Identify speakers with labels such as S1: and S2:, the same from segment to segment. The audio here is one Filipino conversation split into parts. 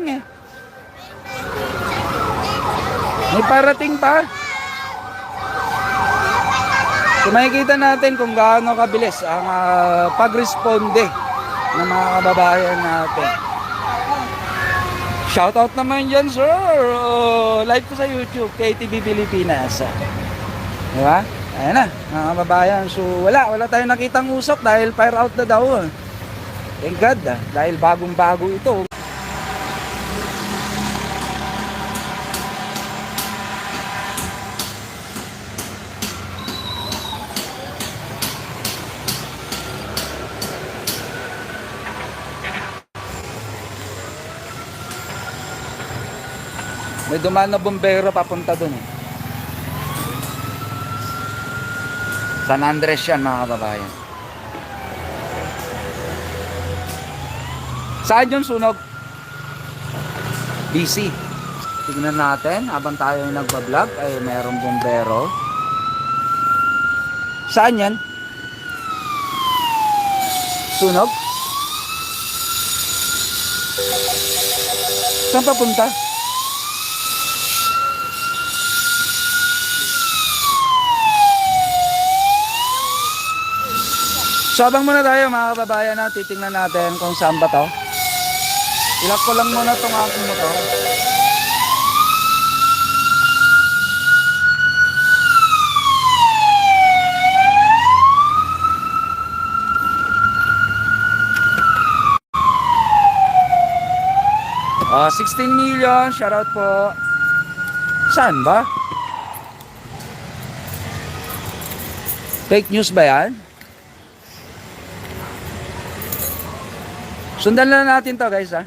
S1: eh. May parating pa. So makikita natin kung gaano kabilis ang pag-responde ng mga kababayan natin. Shoutout naman dyan, sir. Live ko sa YouTube, KTV Pilipinas. Diba? Ayan na, mga kababayan. So wala tayong nakitang usok dahil fire out na daw. Thank God, dahil bagong-bago ito. May dumaan na bombero papunta dun eh. San Andres yan, mga kababayan. Saan yung sunog? BC. Tignan natin habang tayo yung nagbablog ay mayroong bombero. Saan yan? Sunog? Saan papunta? So habang muna tayo mga kababayan na titingnan natin kung saan ba to. Ilak ko lang muna itong aking motor. Oh, 16 million, shoutout po. Saan ba? Fake news ba yan? Sundan lang natin to guys ha.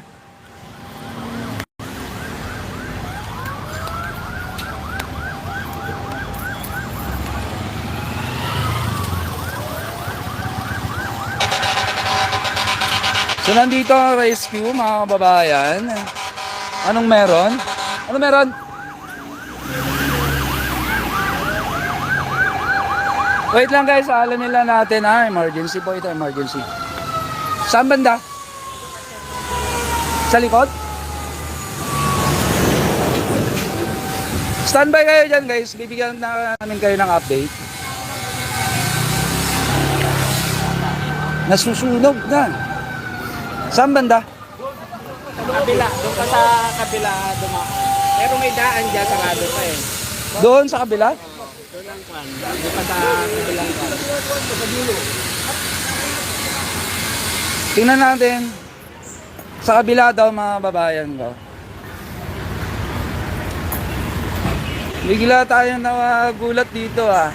S1: So nandito ang rescue mga kababayan. Anong meron? Ano meron? Wait lang guys, alam nila natin ha. Emergency po ito, emergency. Saan banda? Sa likod? Standby kayo dyan guys. Bibigyan na namin kayo ng update. Nasusunog na. Saan banda?
S2: Kabila. Doon ka sa kabila. Pero may daan dyan sa rado pa eh.
S1: Doon sa kabila?
S2: Doon lang kwan. Doon ka sa kabilang kwan.
S1: Tingnan natin. Sa kabila daw mga babayan ko. Bigla tayong nagulat dito ah.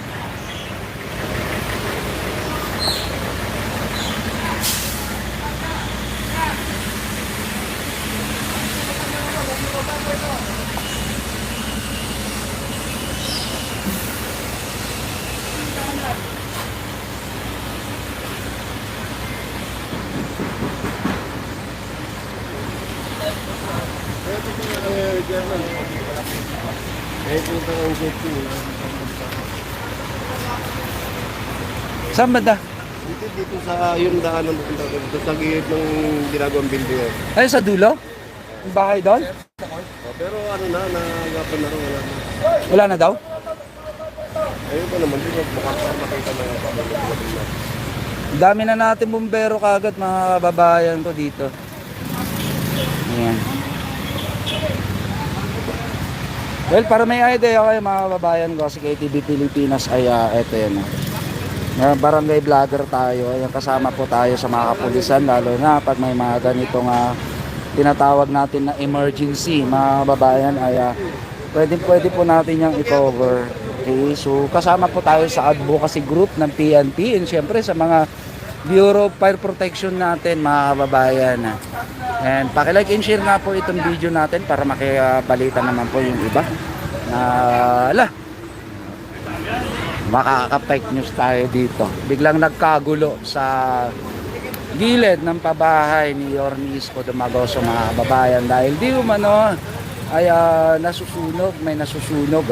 S1: Saan ba da?
S3: Dito sa yung daan ng dito sa gilid ng ginagawang building.
S1: Ay, sa dulo? Yung bahay doon?
S3: Pero ano na, nagapan na rin, wala na.
S1: Wala na daw?
S3: Ayun pa naman, dito makita na yung
S1: Dami na natin bumbero kagad mga kababayan ko dito. Ayan. Well, para may idea kayo mga kababayan ko, si KTV Pilipinas ay eto yan. Barangay vlogger tayo. Ayan, kasama po tayo sa mga kapulisan, lalo na pag may mga ganitong tinatawag natin na emergency mga kababayan ay pwede po natin yung i-cover. Okay, so kasama po tayo sa advocacy group ng PNP and syempre sa mga Bureau of Fire Protection natin mga kababayan. And paki-like and share nga po itong video natin para makibalita naman po yung iba na makaka-fake news tayo dito. Biglang nagkagulo sa gilid ng pabahay ni Yorme Isko Dumagoso mga kababayan dahil di umano ay nasusunog, may nasusunog.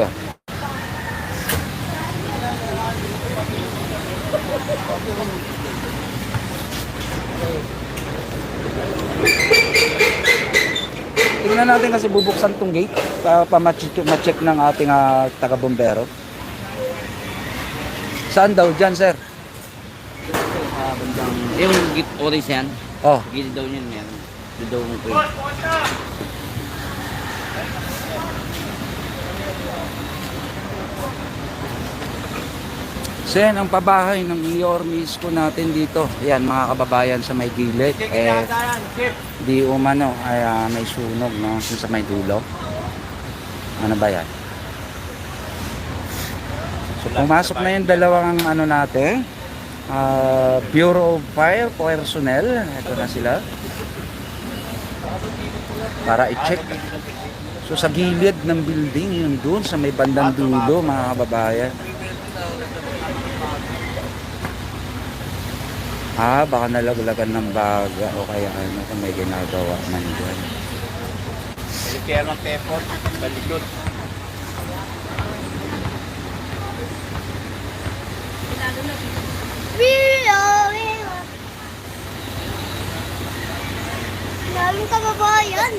S1: Tingnan natin kasi bubuksan tong gate para ma-check ng ating taga-bombero. Saan daw dyan, sir?
S4: Bandang, yung orange yan,
S1: Oh,
S4: gilid daw niyan meron. Gilid daw mo po yun.
S1: so yan ang pabahay ng Mayor Misco natin dito. Ayan mga kababayan sa may gilid. Di umano ay may sunog no sa may dulo. Ano ba yan? So pumasok na yung dalawang ano natin. Bureau of Fire personnel. Ito na sila. Para i-check. So sa gilid ng building yun doon sa may bandang dulo mga kababayan. Baka nalaglagan ng baga o kaya ano kung may ginagawa man dyan.
S2: Kaya ng pepot, balikot.
S5: Daming kababayan.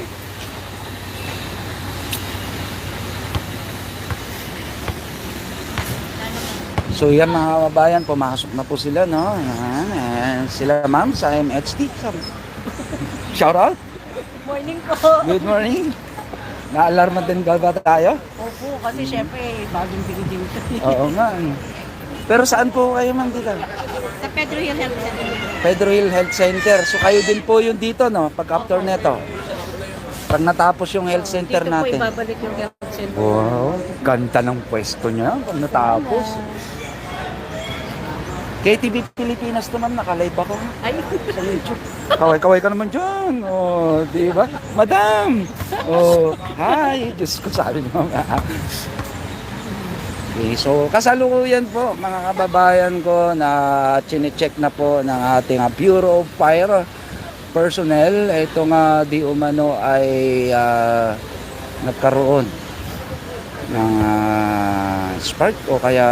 S1: So yan mga kababayan, pumasok na po sila no. Ayan, sila ma'am sa MHD. Shout out.
S5: Morning po.
S1: Good morning. Na-alarma din ba tayo?
S5: Opo, kasi syempre, bagong building ito.
S1: Oo nga. Pero saan po kayo ma'am dito?
S5: Sa Pedro Hill Health Center.
S1: Pedro Hill Health Center. So kayo din po yung dito no, pag after neto. Pag natapos yung health center
S5: Dito po
S1: natin.
S5: ibabalik yung health center.
S1: Wow, ganda ng pwesto niya pag natapos. KTV Pilipinas to ma'am, nakalive ako
S5: Ay,
S1: sa YouTube. Kaway-kaway ka naman dyan. Oh, di ba? Madam! Oh, hi! Diyos ko, sabi mo. Okay, so kasalukuyan po mga kababayan ko na chine-check na po ng ating Bureau of Fire personnel. Ito nga di umano ay nagkaroon ng spark o kaya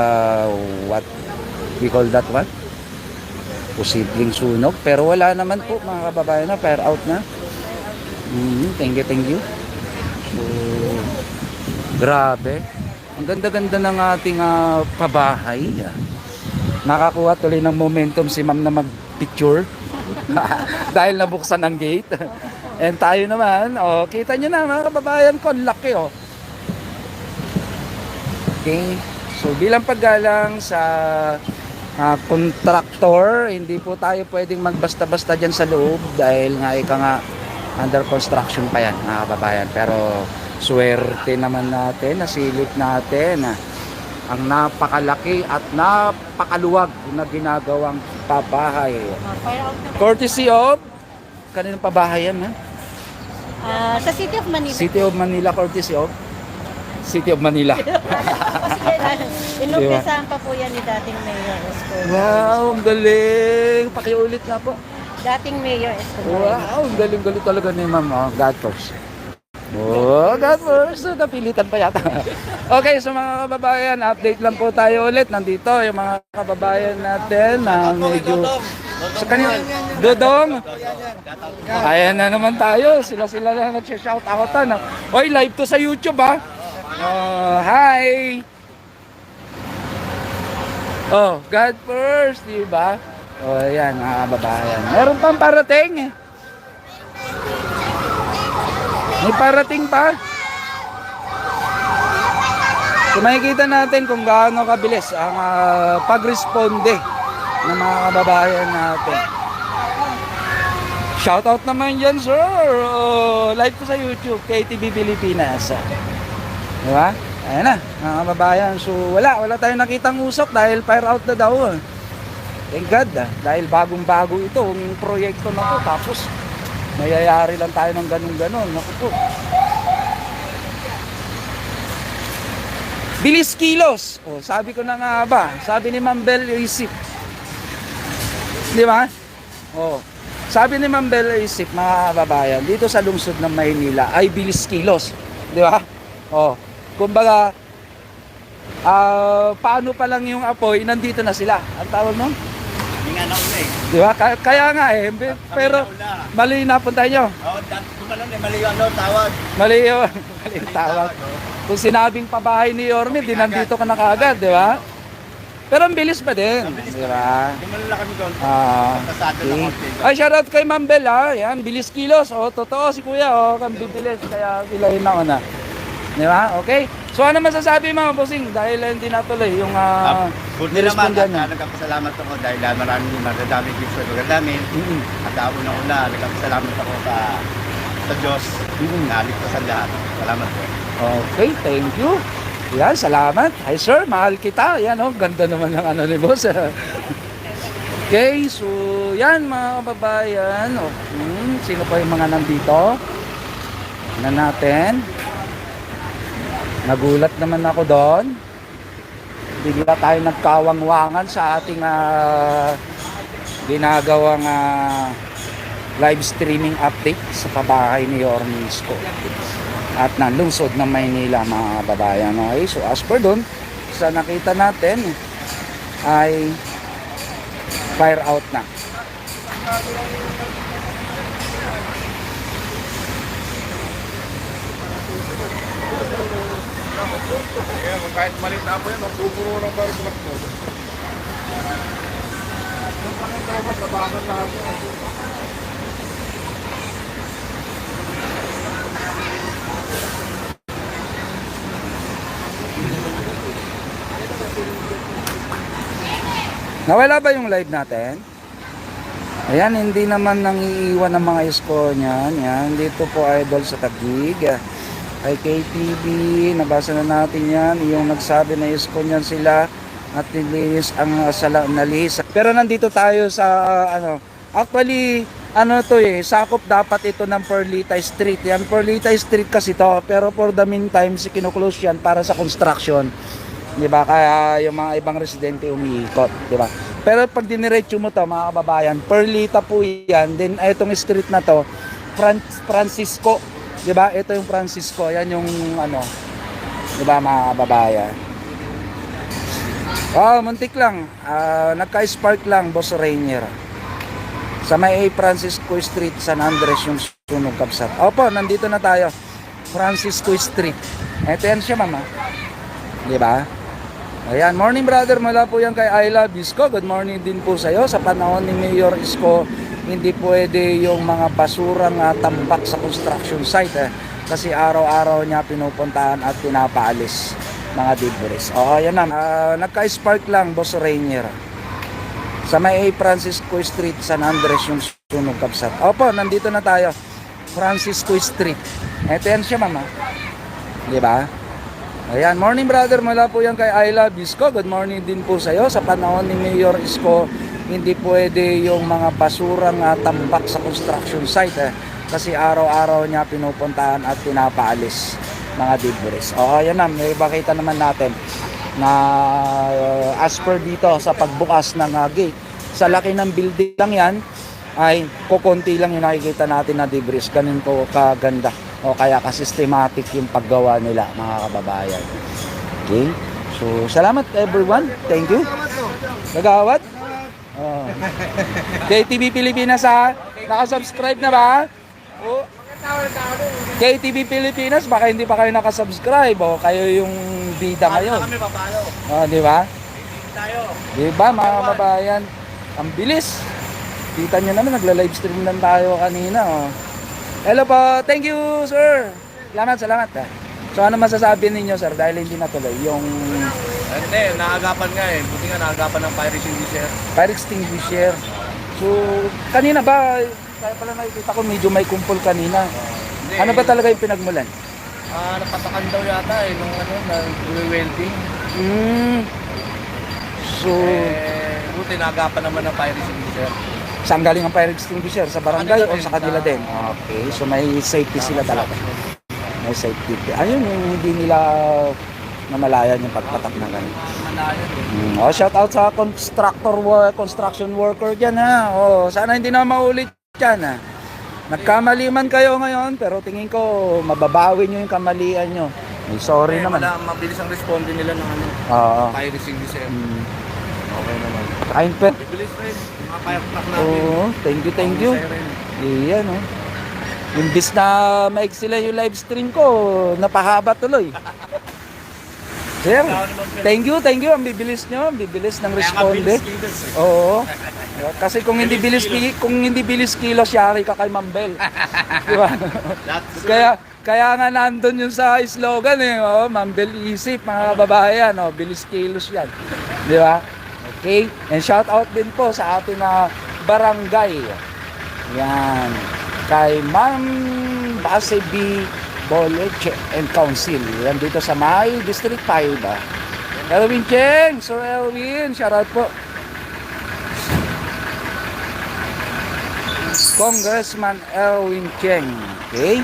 S1: what we call that one? Posibleng sunog. Pero wala naman po mga kababayan na fire out na. Thank you. So, grabe. Ang ganda-ganda ng ating pabahay. Nakakuha tuloy ng momentum si ma'am na mag-picture. Dahil nabuksan ang gate. And tayo naman, kita nyo na mga kababayan ko, ang laki Okay. So bilang paggalang sa contractor, hindi po tayo pwedeng magbasta-basta dyan sa loob dahil nga ika nga under construction pa yan mga kababayan. Pero swerte naman natin, nasilip natin ang napakalaki at napakaluwag na ginagawang pabahay.
S5: fire out na.
S1: Courtesy of kaninong pabahay yan, ha?
S5: Sa City of Manila.
S1: City of Manila, courtesy of City of Manila.
S5: Inumpisahan pa po yan ni dating Mayor Escobar.
S1: Wow, ang galing. Pakiulit nga po.
S5: Dating Mayor Escobar.
S1: Wow, ang galing-galing talaga ni ma'am. God first. Oh, God first. Napilitan pa yata. Okay, so mga kababayan, update lang po tayo ulit. Nandito yung mga kababayan natin na medyo... Sa kanila, Dodong. Ayan na naman tayo. Sila na nag-shout outan. Oy, live to sa YouTube ha. Hi. Oh, God first, di ba? Oh, ayan mga kababayan. Meron pang parating. May parating pa. So makikita natin kung gaano kabilis ang pag-responde ng mga kababayan natin. Shoutout naman yan, sir. Live ko sa YouTube, KTV Pilipinas. Diba? Ayan na, mga kababayan. So wala tayong nakitang usok dahil fire out na daw. Thank God, dahil bagong-bago itong proyekto na to. Tapos mayayari lang tayo ng ganun-ganun. Naku po. Bilis kilos. Sabi ko na nga ba, sabi ni Ma'am Bel Isip. Di ba? Sabi ni Ma'am Bel Isip, mga kababayan, dito sa lungsod ng Maynila ay bilis kilos. Di ba? Kumbaga, paano pa lang yung apoy, nandito na sila. Ang tawag nun?
S2: Hindi nga nauna eh.
S1: Di ba? Kaya nga pero mali na punta nyo.
S3: mali yung tawag.
S1: Mali yun. Mali yung tawag. Kung sinabing pabahay ni Yorme, di nandito ka na kaagad, di ba? Pero ang bilis pa din, di ba?
S3: Dumalo na kami doon. Pasado na
S1: Okay.
S3: konti.
S1: Ay, shoutout kay Ma'am Bel, ha? Yan, bilis kilos. O, totoo si Kuya, o. Kang bibilis, kaya sila yun na. Di ba? Okay. So, ano masasabi mga bossing? Dahil hindi natuloy yung
S3: Buti naman,
S1: nirespondan niya.
S3: nagkapasalamat ako dahil maradami gifts sa lugar namin.
S1: Mm-mm.
S3: At una, nagkapasalamat ako sa Diyos na ligtasan lahat. Salamat po.
S1: Okay, thank you. Yan, salamat. Hi sir, mahal kita. Yan oh, ganda naman ng ano ni boss. Okay, so yan mga kababayan. Oh, sino pa yung mga nandito? Tingnan natin. Nagulat naman ako doon. Bigla tayo nagkawangwangan sa ating ginagawang live streaming update sa pabahay ni Yorme Isko at ng lungsod ng Maynila mga kababayan. Okay, so as per doon sa nakita natin ay fire out na.
S3: Kahit maliit na po yan, magpupuro ng barbulat mo.
S1: Nawala ba yung live natin? Ayan, hindi naman nangiiwan ng mga isko niyan. Yan, dito po idol sa Taguig. Kay KTV, nabasa na natin yan. Yung nagsabi na isko niyan sila at nilihis ang nalihis. Pero nandito tayo sa actually, sakop dapat ito ng Perlita Street. Yan, Perlita Street kasi to. Pero for the meantime, kinuklose yan para sa construction. Di ba? Kaya yung mga ibang residente umiikot, di ba? Pero pag diniretso mo to, mga kababayan, Perlita po yan. Then itong street na to, Francisco, di ba? Ito yung Francisco, yan yung di ba mga kababayan? Oh, muntik lang. Nagka-spark lang, Boss Rainier. Sa may Francisco Street, San Andres yung sunog kapsat. Opo, nandito na tayo. Francisco Street. Ito yan siya, mama. Di ba? Ayan, morning brother, mula po yan kay I Love Isko. Good morning din po sa iyo. Sa panahon ni Mayor Isko, hindi pwede yung mga basurang tambak sa construction site kasi araw-araw niya pinupuntahan at pinapaalis mga debris. Oo, yan na. Nagka-spark lang, Boss Rainier. Sa may Francisco Street, San Andres yung sunog kapsat. Opo, nandito na tayo. Francisco Street. Ito yan siya, mama. Di ba? Ayan, morning brother, mula po yan kay I Love Isko. Good morning din po sa iyo. Sa panahon ni Mayor Isko, hindi pwede yung mga basurang tambak sa construction site kasi araw-araw niya pinupuntahan at pinapaalis mga debris. Oo, yan na, may bakita naman natin na as per dito sa pagbukas ng gate, sa laki ng building lang yan ay kukunti lang yung nakikita natin na debris. Ganun po kaganda o kaya ka-systematic yung paggawa nila mga kababayan. Okay, so salamat everyone, thank you. Nagawat KTV Pilipinas nakasubscribe na ba? KTV Pilipinas, baka hindi pa kayo nakasubscribe o kayo yung bida ngayon. Di ba? Di ba mga kababayan, ang bilis. Kita nyo naman, nagla-live stream lang tayo kanina. Hello po, thank you sir. Salamat. So ano masasabi ninyo sir dahil hindi natuloy yung
S3: Hindi, naagapan nga eh. Buti nga naagapan ng fire extinguisher.
S1: fire extinguisher. So kanina ba, kaya pala nakikita ko medyo may kumpol kanina.
S3: Hindi,
S1: Ano ba talaga yung pinagmulan?
S3: napatakan daw yata eh, nung welding.
S1: So
S3: Buti naagapan naman ng fire extinguisher.
S1: saan galing ang fire extinguisher? Sa barangay o sa kanila din? Okay, so may safety sila talaga. May safety. Ayun yung hindi nila namalayan yung pagpatak na ganun. Shout out sa construction worker dyan ha. Sana hindi na maulit dyan ha. Nagkamali man kayo ngayon pero tingin ko mababawi nyo yung kamalian nyo. Sorry naman.
S3: Mabilis ang responde nila ng fire extinguisher. Okay naman.
S1: Kain pa.
S3: Bibilis rin. Mga fire truck natin.
S1: Oo, thank you. Iyan Imbis na maiksi lang yung live stream ko, napahaba tuloy. Sir, thank you. Ang bibilis nyo, ang bibilis ng responde. Oo. Kasi kung hindi bilis kilos, yari ka kay Mambel. Di ba? Kaya nga nandun yun sa slogan eh, oh, Mambel isip, mga kababayan, oh, bilis kilos yan. Di ba? Okay? And shout out din po sa ating barangay. Yan. Kay Ma'am Base B. Boleche and Council. Yan dito sa May District 5. Elwin Cheng, Sir Elwin, shout out po. Congressman Elwin Cheng. Okay?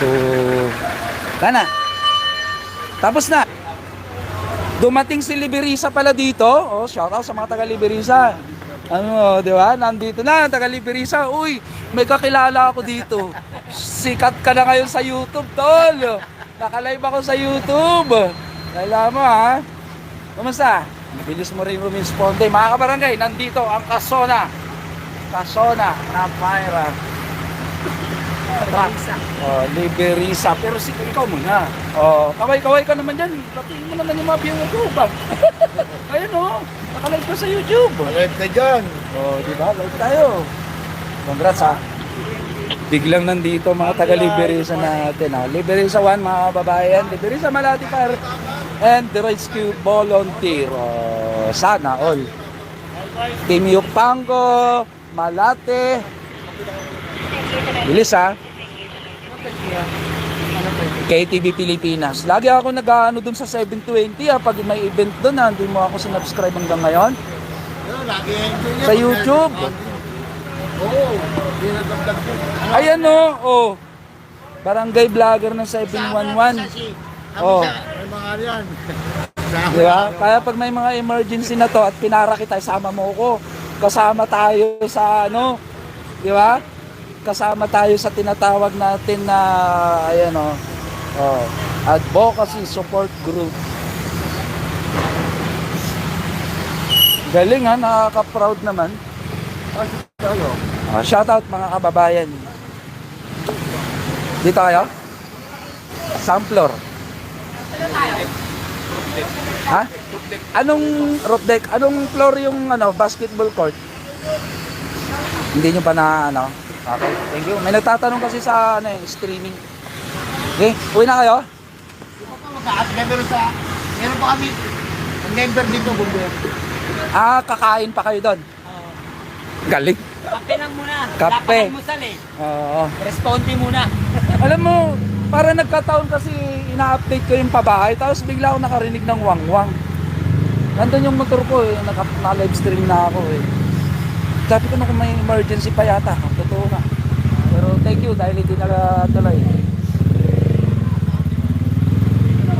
S1: So, na. Tapos na. Dumating si Liberisa pala dito. Oh, shout out sa mga taga Liberisa. Ano, di ba? Nandito na, taga Liberisa. Uy, may kakilala ako dito. Sikat ka na ngayon sa YouTube, tol. Nakalive ako sa YouTube. Kailangan mo, ha? Kumusta? Mabilis mo rin rumisponde. Mga kabarangay, nandito ang Kasona na Pyra. Liberisa. Pero ikaw muna. Kaway-kaway ka naman dyan. Patingin mo naman yung mga viewer ko ba? Ayun nakalive ka sa YouTube.
S3: Live ka dyan.
S1: Diba? Live tayo. Congrats ha. Biglang nandito mga taga Liberisa natin ha. Liberisa 1 mga babayan. Liberisa Malati Fire and the Rescue Volunteer. Sana all. Team Yukpango, Malate. Bilis ha. KTV Pilipinas. Lagi ako nag-ano dun sa 720 pag may event dun hindi mo ako sinubscribe hanggang ngayon. Sa YouTube. Ayan Barangay Vlogger ng 711. Diba? Kaya pag may mga emergency na to at pinara kita, sama mo ko. Kasama tayo sa diba? Kasama tayo sa tinatawag natin na advocacy support group. Galing nakaka-proud naman. Shout out mga kababayan. Dito kayo? Samplor. Ha? Anong roof deck? Anong floor yung basketball court? Hindi nyo pa na Okay, thank you. May nagtatanong kasi sa streaming. Okay, uwi na kayo?
S3: Meron pa kami ang member dito, Bumbero.
S1: Kakain pa kayo doon? Galing.
S2: Kape lang muna.
S1: Kape.
S2: Almusal eh.
S1: Oo.
S2: Responde muna.
S1: Alam mo, para nagkataon kasi ina-update ko yung pabahay, tapos bigla ako nakarinig ng wangwang. Nandun yung motor ko naka-live stream na ako eh. Sabi ko kung may emergency pa yata, totoo na. Pero thank you dahil hindi na tuloy.